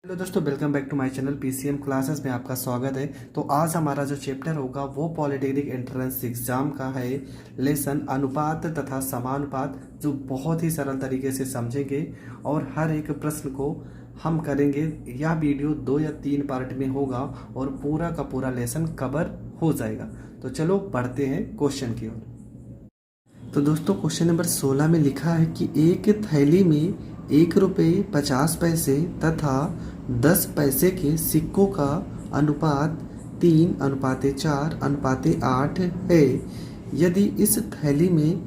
Hello दोस्तों, welcome back to my channel PCM classes में आपका स्वागत है। तो आज हमारा जो चैप्टर होगा वो पॉलिटेक्निक एंट्रेंस एग्जाम का है लेसन अनुपात तथा समानुपात, जो बहुत ही सरल तरीके से समझेंगे और हर एक प्रश्न को हम करेंगे। यह वीडियो 2 या 3 पार्ट में होगा और पूरा का पूरा लेसन कवर हो जाएगा। तो चलो बढ़ते हैं क्वेश्चन की ओर। तो दोस्तों क्वेश्चन नंबर 16 में लिखा है कि एक थैली में 1 रुपये 50 पैसे तथा 10 पैसे के सिक्कों का अनुपात 3:4:8 है। यदि इस थैली में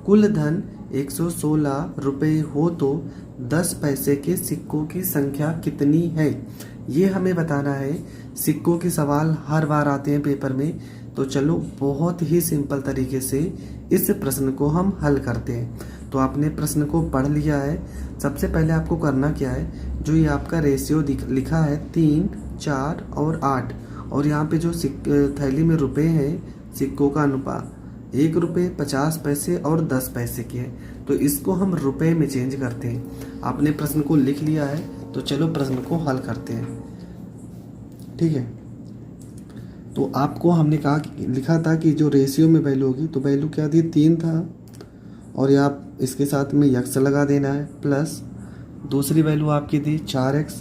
कुल धन 116 रुपये हो तो 10 पैसे के सिक्कों की संख्या कितनी है, ये हमें बताना है। सिक्कों के सवाल हर बार आते हैं पेपर में, तो चलो बहुत ही सिंपल तरीके से इस प्रश्न को हम हल करते हैं। तो आपने प्रश्न को पढ़ लिया है। सबसे पहले आपको करना क्या है, जो ये आपका रेशियो लिखा है 3, 4 और 8, और यहाँ पे जो थैली में रुपए हैं, सिक्कों का अनुपात 1 रुपये 50 पैसे और 10 पैसे की है, तो इसको हम रुपए में चेंज करते हैं। आपने प्रश्न को लिख लिया है, तो चलो प्रश्न को हल करते हैं। ठीक है, तो आपको हमने कहा लिखा था कि जो रेशियो में वैल्यू होगी, तो वैल्यू क्या थी, 3 था, और आप इसके साथ में यक्स लगा देना है, प्लस दूसरी वैल्यू आपकी थी 4x,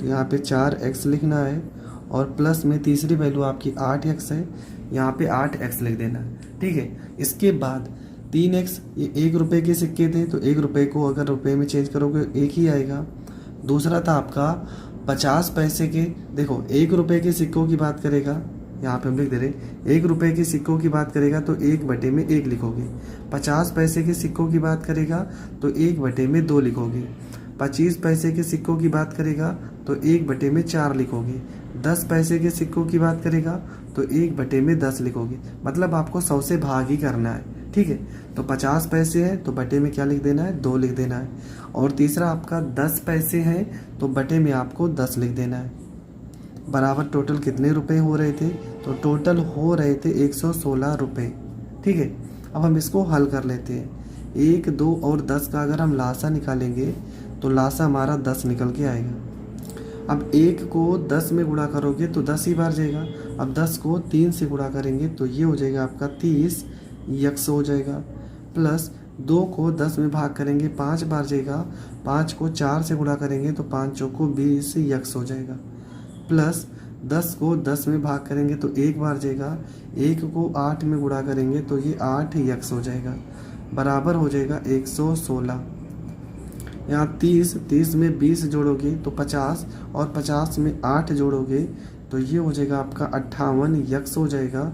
तो यहाँ पे 4x लिखना है, और प्लस में तीसरी वैल्यू आपकी 8x है, यहाँ पे 8x लिख देना है। ठीक है, इसके बाद 3x, ये 1 रुपये के सिक्के थे, तो 1 रुपये को अगर रुपये में चेंज करोगे 1 ही आएगा। दूसरा था आपका 50 पैसे के, देखो 1 रुपये के सिक्कों की बात करेगा, यहाँ पे हम लिख दे रहे 1 रुपये के सिक्कों की बात करेगा तो 1/1 लिखोगे। 50 पैसे के सिक्कों की बात करेगा तो 1/2 लिखोगे। 25 पैसे के सिक्कों की बात करेगा तो 1/4 लिखोगे। 10 पैसे के सिक्कों की बात करेगा तो 1/10 लिखोगे। मतलब आपको 100 से भाग ही करना है। ठीक है, तो 50 पैसे है तो बटे में क्या लिख देना है, 2 लिख देना है। और तीसरा आपका 10 पैसे है तो बटे में आपको 10 लिख देना है। बराबर टोटल कितने रुपए हो रहे थे, तो टोटल हो रहे थे 116 रुपये। ठीक है, अब हम इसको हल कर लेते हैं। 1, 2 और 10 का अगर हम लासा निकालेंगे तो लासा हमारा 10 निकल के आएगा। अब 1 को 10 में गुणा करोगे तो 10 ही बार जाएगा। अब 10 को 3 से गुणा करेंगे तो ये हो जाएगा आपका 30 यक्स हो जाएगा। प्लस 2 को 10 में भाग करेंगे 5 बार जाएगा। 5 को 4 से गुणा करेंगे तो 5 चौको 20 यक्स हो जाएगा। प्लस 10 को 10 में भाग करेंगे तो 1 बार जाएगा। 1 को 8 में गुणा करेंगे तो ये 8 यक्स हो जाएगा, बराबर हो जाएगा 116। यहाँ 30 में 20 जोड़ोगे तो 50, और 50 में 8 जोड़ोगे तो ये हो जाएगा आपका 58 यक्स हो जाएगा,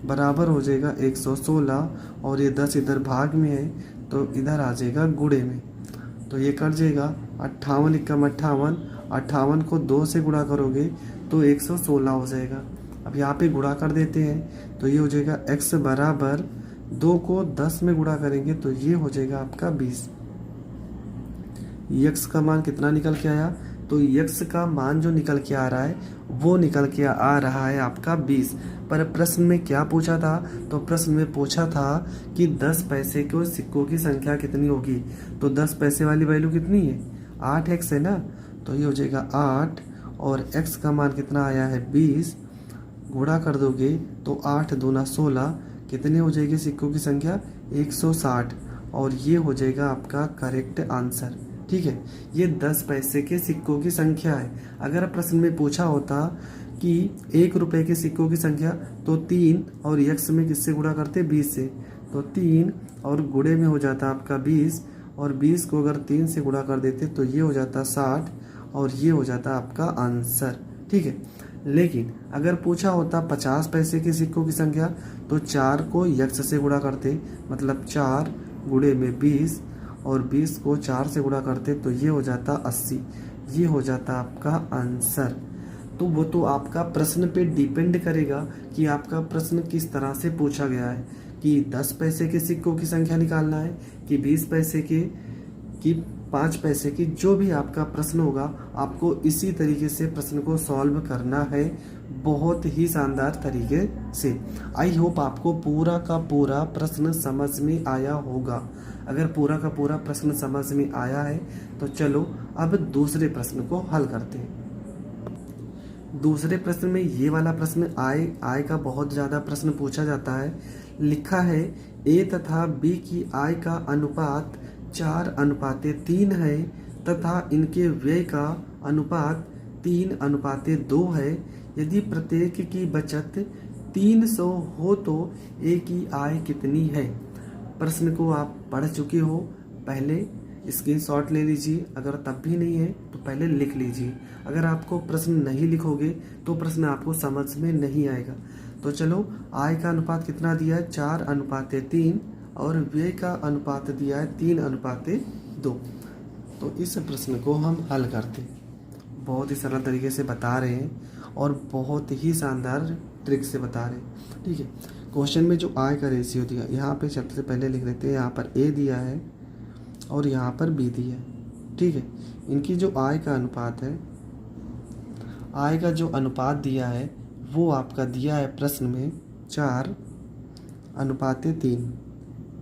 बराबर हो जाएगा 116। और ये 10 इधर भाग में है तो इधर आ जाएगा गुणे में, तो ये कट जाएगा 58 × 58। 58 को 2 से गुणा करोगे तो 116 हो जाएगा। अब यहाँ पे गुणा कर देते हैं तो ये हो जाएगा x बराबर 2 को 10 में गुणा करेंगे तो ये हो जाएगा आपका 20। x का मान कितना निकल के आया, तो x का मान जो निकल के आ रहा है वो निकल के आ रहा है आपका 20। पर प्रश्न में क्या पूछा था, तो प्रश्न में पूछा था कि 10 पैसे के सिक्कों की संख्या कितनी होगी। तो 10 पैसे वाली वैल्यू कितनी है, 8x है ना, तो ये हो जाएगा 8, और x का मान कितना आया है 20। गुणा कर दोगे तो 8 दूना 16, कितने हो जाएगी सिक्कों की संख्या, 160, और ये हो जाएगा आपका करेक्ट आंसर। ठीक है, ये 10 पैसे के सिक्कों की संख्या है। अगर प्रश्न में पूछा होता कि 1 रुपये के सिक्कों की संख्या, तो 3 और यक्स में किससे गुणा करते, 20 से, तो 3 और गुणे में हो जाता आपका 20, और 20 को अगर 3 से गुणा कर देते तो ये हो जाता 60, और ये हो जाता आपका आंसर। ठीक है, लेकिन अगर पूछा होता 50 पैसे के सिक्कों की संख्या, तो 4 को यक्स से गुणा करते, मतलब 4 गुणे में 20, और 20 को 4 से गुणा करते तो ये हो जाता 80। ये हो जाता आपका आंसर। तो वो तो आपका प्रश्न पे डिपेंड करेगा कि आपका प्रश्न किस तरह से पूछा गया है, कि 10 पैसे के सिक्कों की संख्या निकालना है, कि 20 पैसे के, कि 5 पैसे की। जो भी आपका प्रश्न होगा आपको इसी तरीके से प्रश्न को सॉल्व करना है, बहुत ही शानदार तरीके से। आई होप आपको पूरा का पूरा प्रश्न समझ में आया होगा। अगर पूरा का पूरा प्रश्न समझ में आया है तो चलो अब दूसरे प्रश्न को हल करते हैं। दूसरे प्रश्न में ये वाला प्रश्न आय का बहुत ज़्यादा प्रश्न पूछा जाता है। लिखा है ए तथा बी की आय का अनुपात 4:3 है तथा इनके व्यय का अनुपात 3:2 है। यदि प्रत्येक की बचत 300 हो तो ए की आय कितनी है। प्रश्न को आप पढ़ चुके हो, पहले स्क्रीनशॉट ले लीजिए। अगर तब भी नहीं है तो पहले लिख लीजिए। अगर आपको प्रश्न नहीं लिखोगे तो प्रश्न आपको समझ में नहीं आएगा। तो चलो, आय का अनुपात कितना दिया है 4:3 और व्यय का अनुपात दिया है 3:2। तो इस प्रश्न को हम हल करते हैं। बहुत ही सरल तरीके से बता रहे हैं और बहुत ही शानदार ट्रिक से बता रहे हैं। ठीक है, क्वेश्चन में जो आय का रेशियो दिया, यहाँ पे सबसे पहले लिख लेते हैं। यहाँ पर ए दिया है और यहाँ पर बी दिया है। ठीक है, इनकी जो आय का अनुपात है, आय का जो अनुपात दिया है वो आपका दिया है प्रश्न में 4:3।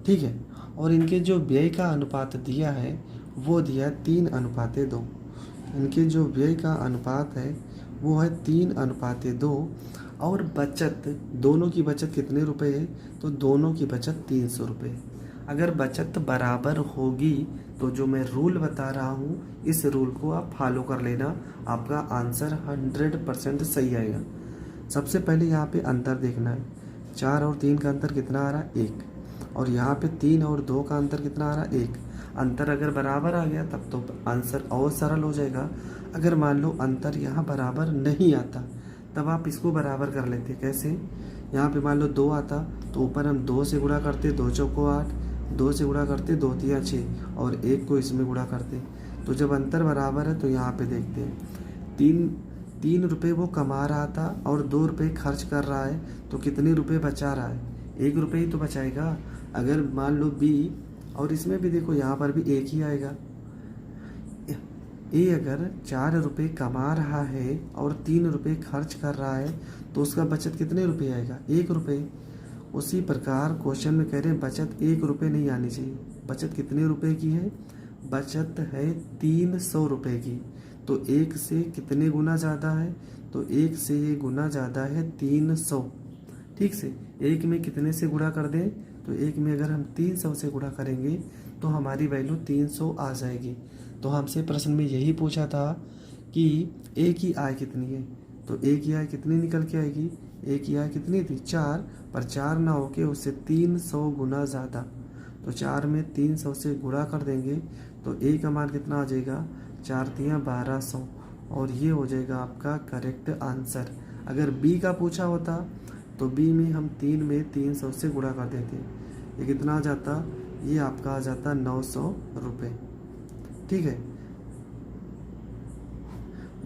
ठीक है, और इनके जो व्यय का अनुपात दिया है वो दिया है 3:2। इनके जो व्यय का अनुपात है वो है 3:2 और बचत, दोनों की बचत कितने रुपए है, तो दोनों की बचत 300 रुपये। अगर बचत बराबर होगी तो जो मैं रूल बता रहा हूँ इस रूल को आप फॉलो कर लेना, आपका आंसर 100% सही आएगा। सबसे पहले यहाँ पे अंतर देखना है। 4 और 3 का अंतर कितना आ रहा है 1, और यहाँ पे 3 और 2 का अंतर कितना आ रहा है 1। अंतर अगर बराबर आ गया तब तो आंसर और सरल हो जाएगा। अगर मान लो अंतर यहाँ बराबर नहीं आता तब आप इसको बराबर कर लेते। कैसे, यहाँ पे मान लो 2 आता तो ऊपर हम 2 से गुणा करते, 2 चौको 8, 2 से गुणा करते 2 तिया 6 और 1 को इसमें गुणा करते। तो जब अंतर बराबर है तो यहाँ पे देखते हैं 3 रुपये वो कमा रहा था और 2 रुपये खर्च कर रहा है, तो कितने रुपये बचा रहा है, 1 रुपये ही तो बचाएगा। अगर मान लो बी, और इसमें भी देखो यहाँ पर भी 1 ही आएगा। ए अगर 4 रुपये कमा रहा है और 3 रुपये खर्च कर रहा है तो उसका बचत कितने रुपये आएगा, 1 रुपये। उसी प्रकार क्वेश्चन में कह रहे हैं बचत 1 रुपये नहीं आनी चाहिए। बचत कितने रुपए की है, बचत है 300 रुपये की। तो 1 से कितने गुना ज़्यादा है, तो 1 से ये गुना ज़्यादा है 300। ठीक से 1 में कितने से गुणा कर दें, तो 1 में अगर हम 300 से गुणा करेंगे तो हमारी वैल्यू 300 आ जाएगी। तो हमसे प्रश्न में यही पूछा था कि ए की आय कितनी है, तो ए की आय कितनी निकल के आएगी, ए की आय कितनी थी 4, पर 4 ना होके उससे 300 गुना ज़्यादा। तो 4 में 300 से गुणा कर देंगे तो ए का मान कितना आ जाएगा 4 तियाँ 1200, और ये हो जाएगा आपका करेक्ट आंसर। अगर बी का पूछा होता तो बी में हम 3 में 300 से गुणा कर देते, ये कितना आ जाता, ये आपका आ जाता 900 रुपये। ठीक है,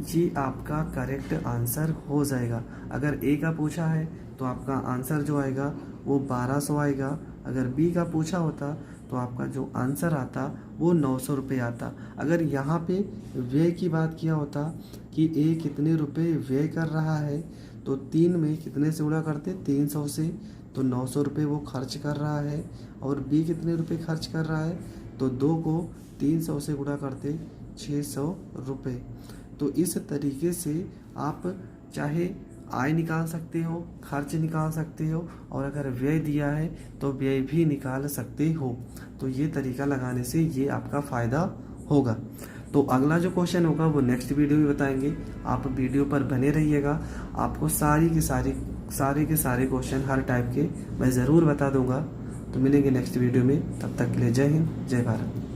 ये आपका करेक्ट आंसर हो जाएगा। अगर ए का पूछा है तो आपका आंसर जो आएगा वो 1200 आएगा। अगर बी का पूछा होता तो आपका जो आंसर आता वो 900 रुपये आता। अगर यहाँ पे व्यय की बात किया होता कि ए कितने रुपए व्यय कर रहा है, तो 3 में कितने से गुणा करते 300 से, तो 900 रुपये वो खर्च कर रहा है। और बी कितने रुपए खर्च कर रहा है, तो 2 को 300 से गुणा करते 600 रुपये। तो इस तरीके से आप चाहे आय निकाल सकते हो, खर्च निकाल सकते हो, और अगर व्यय दिया है तो व्यय भी निकाल सकते हो। तो ये तरीका लगाने से ये आपका फ़ायदा होगा। तो अगला जो क्वेश्चन होगा वो नेक्स्ट वीडियो में बताएंगे। आप वीडियो पर बने रहिएगा, आपको सारे के सारे क्वेश्चन हर टाइप के मैं ज़रूर बता दूंगा। तो मिलेंगे नेक्स्ट वीडियो में, तब तक के लिए जय हिंद, जय भारत।